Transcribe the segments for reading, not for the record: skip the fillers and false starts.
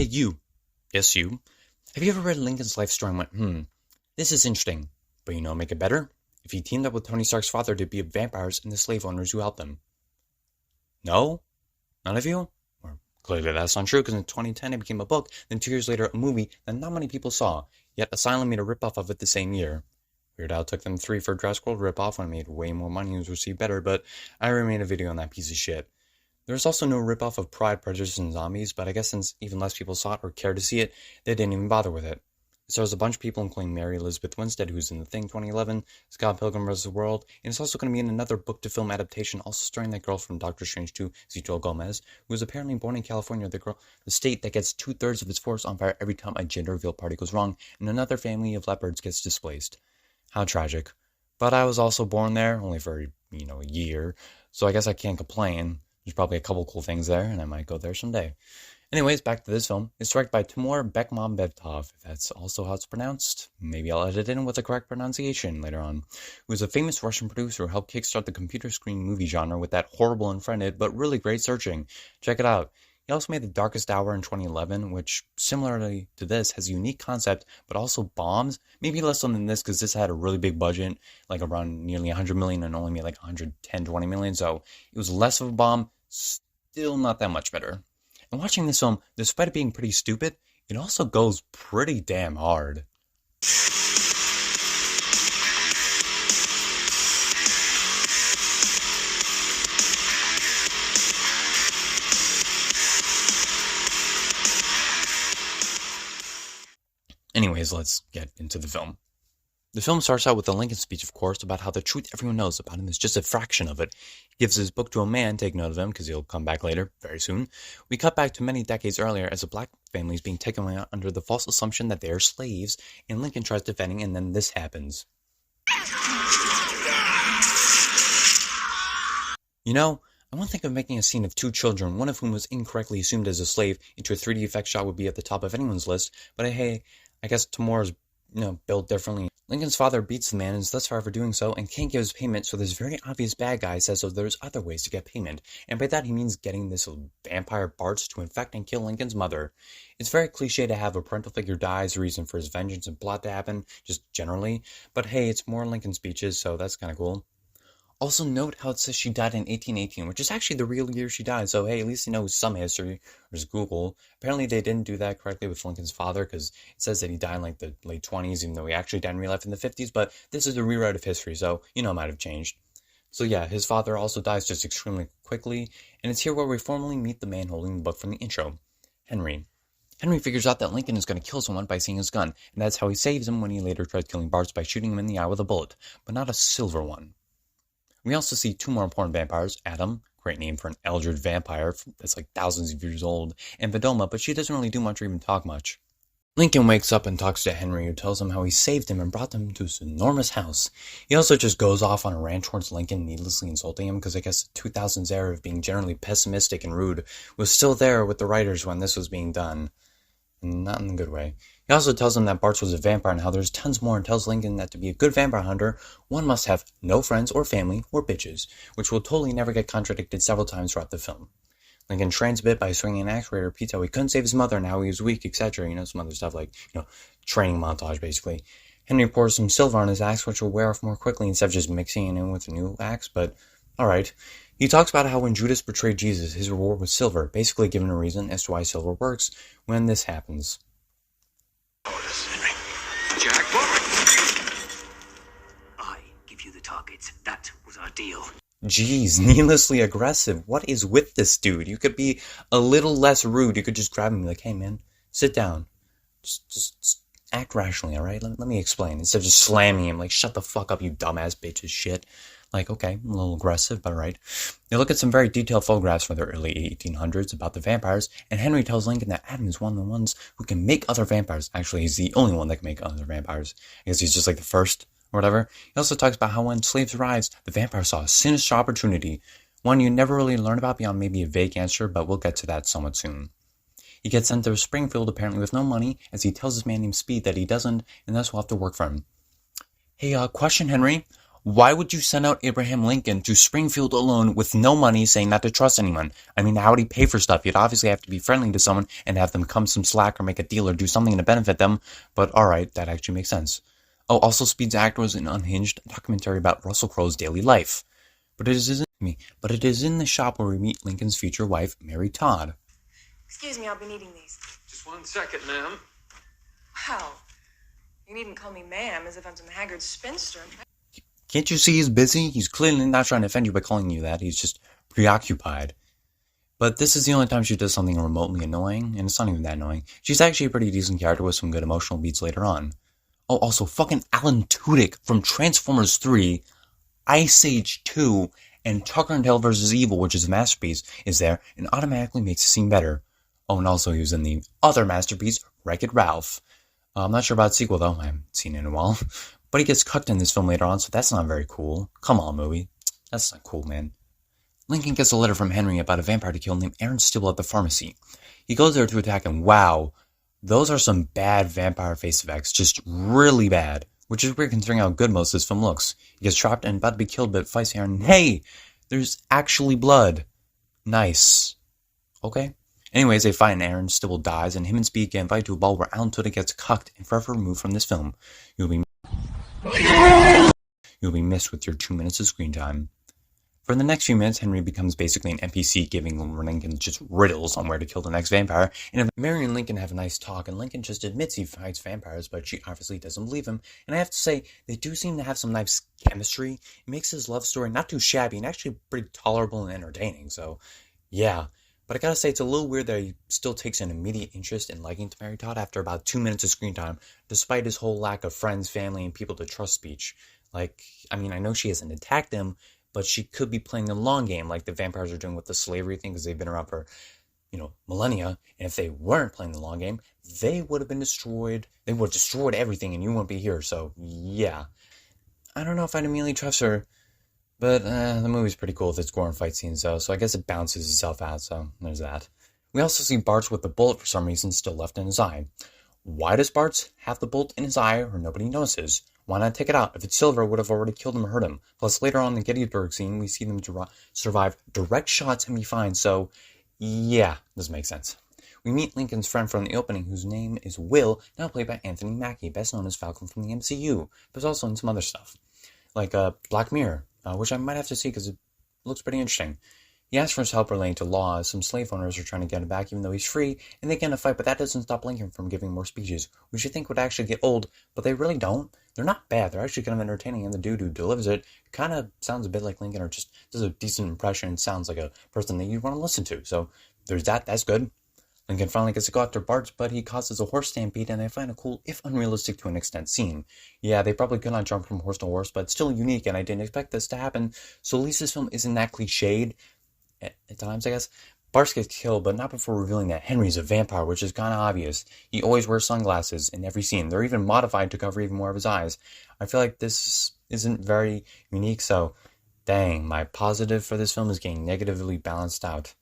Hey, you. Yes, you. Have you ever read Lincoln's life story and went, this is interesting, but make it better? If he teamed up with Tony Stark's father to beat vampires and the slave owners who helped them. No? None of you? Or clearly that's not true, because in 2010 it became a book, then 2 years later a movie that not many people saw, yet Asylum made a ripoff of it the same year. Weird Al took them 3 for a Jurassic World ripoff when it made way more money and was received better, but I already made a video on that piece of shit. There's also no ripoff of Pride, Prejudice, and Zombies, but I guess since even less people saw it or cared to see it, they didn't even bother with it. It stars a bunch of people, including Mary Elizabeth Winstead, who's in The Thing 2011, Scott Pilgrim vs. the World, and it's also going to be in another book-to-film adaptation, also starring that girl from Doctor Strange 2, Zoe Gomez, who was apparently born in California, the state that gets 2/3 of its forest on fire every time a gender reveal party goes wrong, and another family of leopards gets displaced. How tragic. But I was also born there, only for, a year, so I guess I can't complain. There's probably a couple cool things there, and I might go there someday. Anyways, back to this film. It's directed by Timur Bekmambetov, if that's also how it's pronounced. Maybe I'll edit it in with the correct pronunciation later on. Who is a famous Russian producer who helped kickstart the computer screen movie genre with that horrible Unfriended, but really great Searching. Check it out. He also made The Darkest Hour in 2011, which, similarly to this, has a unique concept, but also bombs. Maybe less so than this, because this had a really big budget, like around nearly 100 million, and only made like 110, 20 million, so it was less of a bomb, still not that much better. And watching this film, despite it being pretty stupid, it also goes pretty damn hard. Anyways, let's get into the film. The film starts out with a Lincoln speech, of course, about how the truth everyone knows about him is just a fraction of it. He gives his book to a man, take note of him, because he'll come back later, very soon. We cut back to many decades earlier as a black family is being taken away under the false assumption that they are slaves, and Lincoln tries defending, and then this happens. I won't think of making a scene of 2 children, one of whom was incorrectly assumed as a slave, into a 3D effect shot would be at the top of anyone's list, but hey, I guess Timur's built differently. Lincoln's father beats the man and is thus far for doing so and can't give his payment, so this very obvious bad guy says there's other ways to get payment, and by that he means getting this vampire Bartz to infect and kill Lincoln's mother. It's very cliche to have a parental figure die as a reason for his vengeance and plot to happen, just generally, but hey, it's more Lincoln speeches, so that's kinda cool. Also note how it says she died in 1818, which is actually the real year she died, so hey, at least you know some history. There's Google. Apparently they didn't do that correctly with Lincoln's father, because it says that he died in like the late 20s, even though he actually died in real life in the 50s, but this is a rewrite of history, so it might have changed. So yeah, his father also dies just extremely quickly, and it's here where we formally meet the man holding the book from the intro, Henry. Henry figures out that Lincoln is going to kill someone by seeing his gun, and that's how he saves him when he later tries killing Bartz by shooting him in the eye with a bullet, but not a silver one. We also see 2 more important vampires, Adam, great name for an eldritch vampire that's like thousands of years old, and Vidoma, but she doesn't really do much or even talk much. Lincoln wakes up and talks to Henry, who tells him how he saved him and brought him to his enormous house. He also just goes off on a rant towards Lincoln, needlessly insulting him, because I guess the 2000s era of being generally pessimistic and rude was still there with the writers when this was being done. Not in a good way. He also tells him that Bartz was a vampire and how there's tons more, and tells Lincoln that to be a good vampire hunter, one must have no friends or family or bitches, which will totally never get contradicted several times throughout the film. Lincoln trains a bit by swinging an axe where he repeats how he couldn't save his mother and how he was weak, etc. Some other stuff like, training montage, basically. Henry pours some silver on his axe, which will wear off more quickly instead of just mixing it in with a new axe, but alright. He talks about how when Judas betrayed Jesus, his reward was silver, basically giving a reason as to why silver works when this happens. Henry. Jack. I give you the targets. That was our deal. Jeez, needlessly aggressive. What is with this dude? You could be a little less rude. You could just grab him and be like, hey man, sit down. Just act rationally, alright? Let me explain. Instead of just slamming him, like, shut the fuck up, you dumbass bitch of shit. Like, okay, a little aggressive, but alright. They look at some very detailed photographs from the early 1800s about the vampires, and Henry tells Lincoln that Adam is one of the ones who can make other vampires. Actually, he's the only one that can make other vampires. I guess he's just like the first, or whatever. He also talks about how when slaves arrived, the vampire saw a sinister opportunity, one you never really learn about beyond maybe a vague answer, but we'll get to that somewhat soon. He gets sent to Springfield apparently with no money, as he tells his man named Speed that he doesn't, and thus will have to work for him. Hey, question, Henry. Why would you send out Abraham Lincoln to Springfield alone with no money, saying not to trust anyone? I mean, how would he pay for stuff? You'd obviously have to be friendly to someone and have them come some slack or make a deal or do something to benefit them. But alright, that actually makes sense. Oh, also Speed's Act was an unhinged documentary about Russell Crowe's daily life. But it is in the shop where we meet Lincoln's future wife, Mary Todd. Excuse me, I'll be needing these. Just 1 second, ma'am. Wow. You needn't call me ma'am as if I'm some haggard spinster. Can't you see he's busy? He's clearly not trying to offend you by calling you that. He's just preoccupied. But this is the only time she does something remotely annoying, and it's not even that annoying. She's actually a pretty decent character with some good emotional beats later on. Oh, also, fucking Alan Tudyk from Transformers 3, Ice Age 2, and Tucker and Dale vs. Evil, which is a masterpiece, is there, and automatically makes the scene better. Oh, and also he was in the other masterpiece, Wreck-It Ralph. I'm not sure about the sequel, though. I haven't seen it in a while. But he gets cucked in this film later on, so that's not very cool. Come on, movie. That's not cool, man. Lincoln gets a letter from Henry about a vampire to kill named Aaron Stibble at the pharmacy. He goes there to attack him. Wow. Those are some bad vampire face effects. Just really bad. Which is weird considering how good most of this film looks. He gets trapped and about to be killed, but fights Aaron. Hey! There's actually blood. Nice. Okay. Anyways, they fight and Aaron Stibble dies, and him and Speed get invited to a ball where Alan Tudyk gets cucked and forever removed from this film. You'll be missed with your 2 minutes of screen time. For the next few minutes, Henry becomes basically an NPC, giving Lincoln just riddles on where to kill the next vampire. And Mary and Lincoln have a nice talk, and Lincoln just admits he fights vampires, but she obviously doesn't believe him. And I have to say, they do seem to have some nice chemistry. It makes his love story not too shabby and actually pretty tolerable and entertaining. So, yeah. But I gotta say, it's a little weird that he still takes an immediate interest in liking to Mary Todd after about 2 minutes of screen time, despite his whole lack of friends, family, and people to trust speech. Like, I mean, I know she hasn't attacked him, but she could be playing the long game like the vampires are doing with the slavery thing because they've been around for, millennia. And if they weren't playing the long game, they would have been destroyed. They would have destroyed everything and you wouldn't be here. So, yeah. I don't know if I'd immediately trust her, but the movie's pretty cool with its gore and fight scenes, though, so I guess it balances itself out, so there's that. We also see Bart's with the bullet for some reason still left in his eye. Why does Bart have the bullet in his eye or nobody notices? Why not take it out? If it's silver, it would have already killed him or hurt him. Plus, later on in the Gettysburg scene, we see them survive direct shots and be fine, so yeah, this makes sense. We meet Lincoln's friend from the opening, whose name is Will, now played by Anthony Mackie, best known as Falcon from the MCU, but also in some other stuff, like Black Mirror, which I might have to see because it looks pretty interesting. He asks for his help relating to law, as some slave owners are trying to get him back even though he's free, and they get in a fight, but that doesn't stop Lincoln from giving more speeches, which you think would actually get old, but they really don't. They're not bad, they're actually kind of entertaining, and the dude who delivers it kind of sounds a bit like Lincoln, or just does a decent impression and sounds like a person that you'd want to listen to, so there's that, that's good. Lincoln finally gets to go after Bart, but he causes a horse stampede, and I find a cool, if unrealistic to an extent, scene. Yeah, they probably could not jump from horse to horse, but it's still unique, and I didn't expect this to happen, so at least this film isn't that cliched, at times, I guess. Bart gets killed, but not before revealing that Henry's a vampire, which is kind of obvious. He always wears sunglasses in every scene. They're even modified to cover even more of his eyes. I feel like this isn't very unique, so dang, my positive for this film is getting negatively balanced out.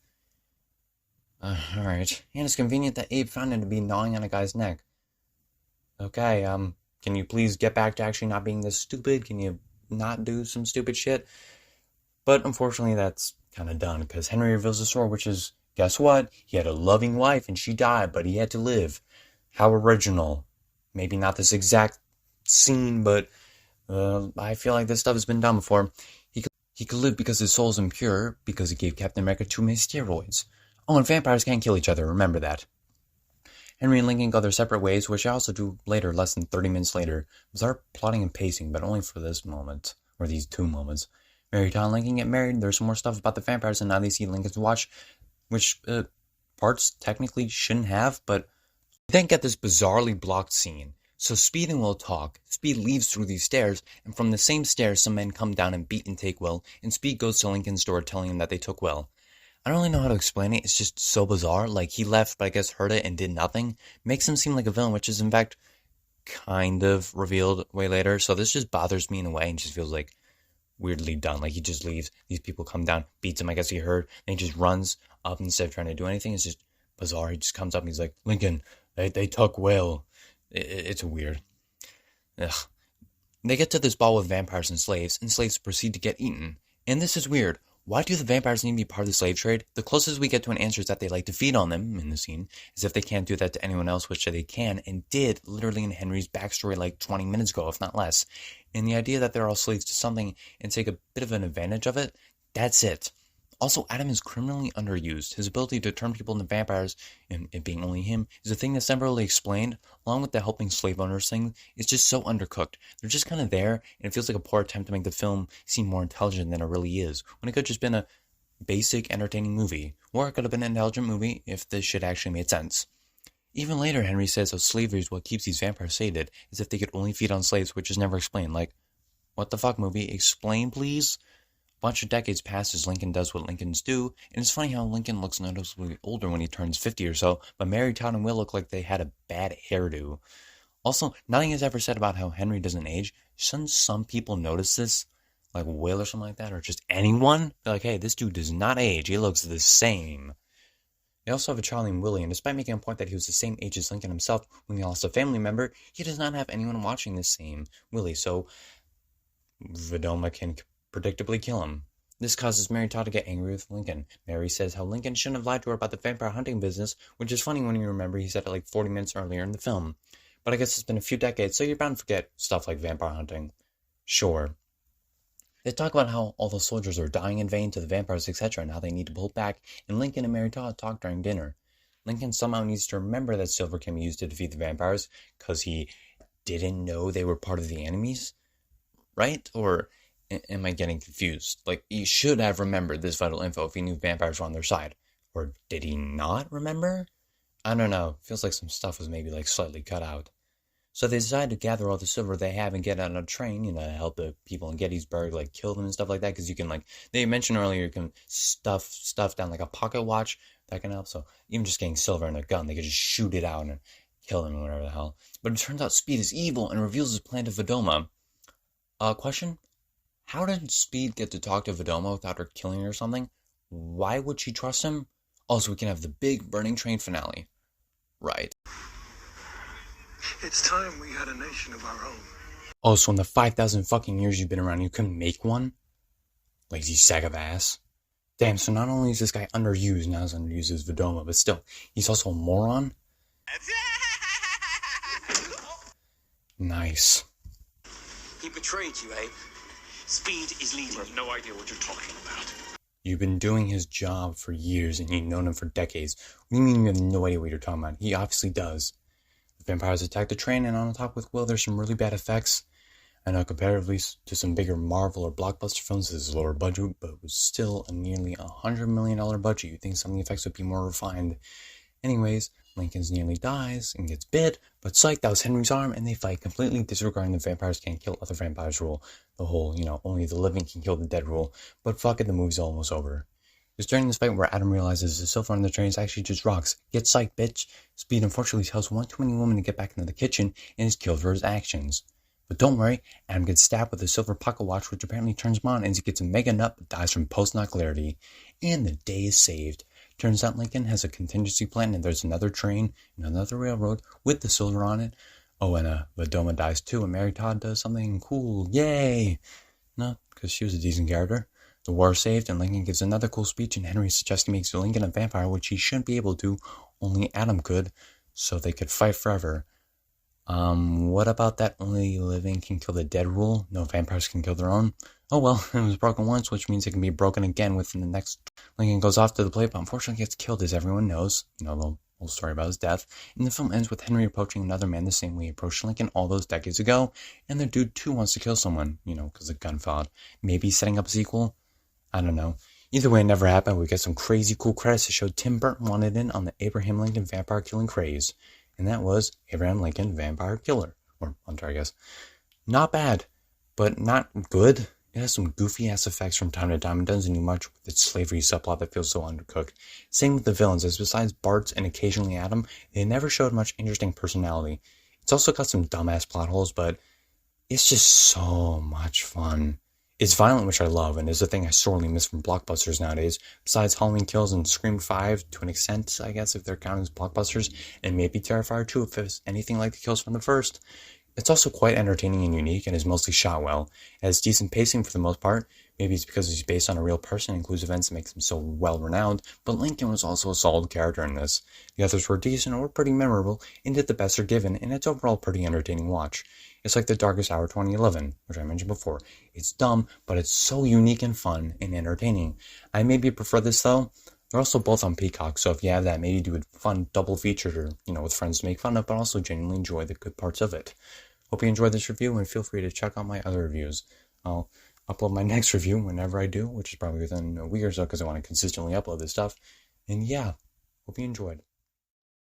Alright. And it's convenient that Abe found him to be gnawing on a guy's neck. Okay, can you please get back to actually not being this stupid? Can you not do some stupid shit? But unfortunately, that's kind of done, because Henry reveals the story, which is, guess what? He had a loving wife, and she died, but he had to live. How original. Maybe not this exact scene, but I feel like this stuff has been done before. He could live because his soul's impure, because he gave Captain America too many steroids. Oh, and vampires can't kill each other, remember that. Henry and Lincoln go their separate ways, which I also do later, less than 30 minutes later. Bizarre plotting and pacing, but only for this moment, or these 2 moments. Mary Todd and Lincoln get married, there's some more stuff about the vampires, and now they see Lincoln's watch, which parts technically shouldn't have, but then get this bizarrely blocked scene. So Speed and Will talk. Speed leaves through these stairs, and from the same stairs, some men come down and beat and take Will, and Speed goes to Lincoln's door telling him that they took Will. I don't really know how to explain it, it's just so bizarre, like he left but I guess heard it and did nothing. Makes him seem like a villain, which is in fact kind of revealed way later, so this just bothers me in a way and just feels like weirdly done, like he just leaves, these people come down, beats him, I guess he heard, and he just runs up instead of trying to do anything. It's just bizarre. He just comes up and he's like, Lincoln, they took Will. It's weird. Ugh. They get to this ball with vampires and slaves proceed to get eaten. And this is weird. Why do the vampires need to be part of the slave trade? The closest we get to an answer is that they like to feed on them in the scene, as if they can't do that to anyone else, which they can, and did literally in Henry's backstory like 20 minutes ago, if not less. And the idea that they're all slaves to something and take a bit of an advantage of it, that's it. Also, Adam is criminally underused. His ability to turn people into vampires, and it being only him, is a thing that's never really explained, along with the helping slave owners thing. It's just so undercooked. They're just kind of there, and it feels like a poor attempt to make the film seem more intelligent than it really is, when it could have just been a basic, entertaining movie. Or it could have been an intelligent movie if this shit actually made sense. Even later, Henry says how slavery is what keeps these vampires sated, as if they could only feed on slaves, which is never explained. Like, what the fuck, movie? Explain, please? Bunch of decades pass as Lincoln does what Lincolns do, and it's funny how Lincoln looks noticeably older when he turns 50 or so, but Mary, Todd, and Will look like they had a bad hairdo. Also, nothing is ever said about how Henry doesn't age. Shouldn't some people notice this? Like Will or something like that, or just anyone? They're like, hey, this dude does not age, he looks the same. They also have a child named Willie, and despite making a point that he was the same age as Lincoln himself when he lost a family member, he does not have anyone watching this same Willie, so Vedoma can predictably kill him. This causes Mary Todd to get angry with Lincoln. Mary says how Lincoln shouldn't have lied to her about the vampire hunting business, which is funny when you remember he said it like 40 minutes earlier in the film. But I guess it's been a few decades, so you're bound to forget stuff like vampire hunting. Sure. They talk about how all the soldiers are dying in vain to the vampires, etc., and how they need to pull back, and Lincoln and Mary Todd talk during dinner. Lincoln somehow needs to remember that silver can be used to defeat the vampires, because he didn't know they were part of the enemies? Right? Or am I getting confused? Like, he should have remembered this vital info if he knew vampires were on their side. Or did he not remember? I don't know. Feels like some stuff was maybe like slightly cut out. So they decide to gather all the silver they have and get on a train, help the people in Gettysburg, like, kill them and stuff like that. Because you can, like, they mentioned earlier, you can stuff down, like, a pocket watch. That can help. So even just getting silver and a gun, they could just shoot it out and kill them or whatever the hell. But it turns out Speed is evil and reveals his plan to Vedoma. Question? How did Speed get to talk to Vedoma without her killing her or something? Why would she trust him? Oh, so we can have the big burning train finale. Right. It's time we had a nation of our own. Oh, so in the 5,000 fucking years you've been around, you couldn't make one? Lazy sack of ass. Damn, so not only is this guy underused, not as underused as Vedoma, but still, he's also a moron? Nice. He betrayed you, eh? Speed is leading. You have no idea what you're talking about. You've been doing his job for years, and you've known him for decades. What do you mean you have no idea what you're talking about? He obviously does. The vampires attack the train, and on top with Will, there's some really bad effects. I know comparatively to some bigger Marvel or blockbuster films, this is lower budget, but it was still a nearly $100 million budget. You'd think some of the effects would be more refined. Anyways, Lincoln's nearly dies and gets bit, but psych, that was Henry's arm, and they fight, completely disregarding the vampires can't kill other vampires rule. The whole, only the living can kill the dead rule. But fuck it, the movie's almost over. It's during this fight where Adam realizes the silver on the train is actually just rocks. Get psyched, bitch. Speed unfortunately tells one too many women to get back into the kitchen and is killed for his actions. But don't worry, Adam gets stabbed with a silver pocket watch, which apparently turns him on, and he gets a mega nut but dies from post-nut clarity. And the day is saved. Turns out Lincoln has a contingency plan, and there's another train and another railroad with the silver on it. Oh, and Vedoma dies too, and Mary Todd does something cool. Yay! No, because she was a decent character. The war is saved, and Lincoln gives another cool speech, and Henry suggests he makes Lincoln a vampire, which he shouldn't be able to. Only Adam could, so they could fight forever. What about that only living can kill the dead rule? No vampires can kill their own? Oh well, it was broken once, which means it can be broken again within the next. Lincoln goes off to the plate, but unfortunately gets killed, as everyone knows. The whole story about his death. And the film ends with Henry approaching another man the same way he approached Lincoln all those decades ago, and the dude too wants to kill someone, because the gun fell out. Maybe setting up a sequel? I don't know. Either way, it never happened. We get some crazy cool credits to show Tim Burton wanted in on the Abraham Lincoln vampire killing craze. And that was Abraham Lincoln Vampire Killer. Or Hunter, I guess. Not bad, but not good. It has some goofy-ass effects from time to time and doesn't do much with its slavery subplot that feels so undercooked. Same with the villains, as besides Bart's and occasionally Adam, they never showed much interesting personality. It's also got some dumbass plot holes, but it's just so much fun. It's violent, which I love, and is a thing I sorely miss from blockbusters nowadays, besides Halloween Kills and Scream 5, to an extent, I guess, if they're counting as blockbusters, and maybe Terrifier 2 if it's anything like the kills from the first. It's also quite entertaining and unique and is mostly shot well. It has decent pacing for the most part. Maybe it's because he's based on a real person and includes events that makes him so well renowned, but Lincoln was also a solid character in this. The others were decent or pretty memorable and did the best they're given, and it's overall pretty entertaining watch. It's like The Darkest Hour 2011, which I mentioned before. It's dumb, but it's so unique and fun and entertaining. I maybe prefer this though. They're also both on Peacock, so if you have that, maybe do a fun double feature, with friends to make fun of, but also genuinely enjoy the good parts of it. Hope you enjoyed this review, and feel free to check out my other reviews. I'll upload my next review whenever I do, which is probably within a week or so, because I want to consistently upload this stuff. And yeah, hope you enjoyed.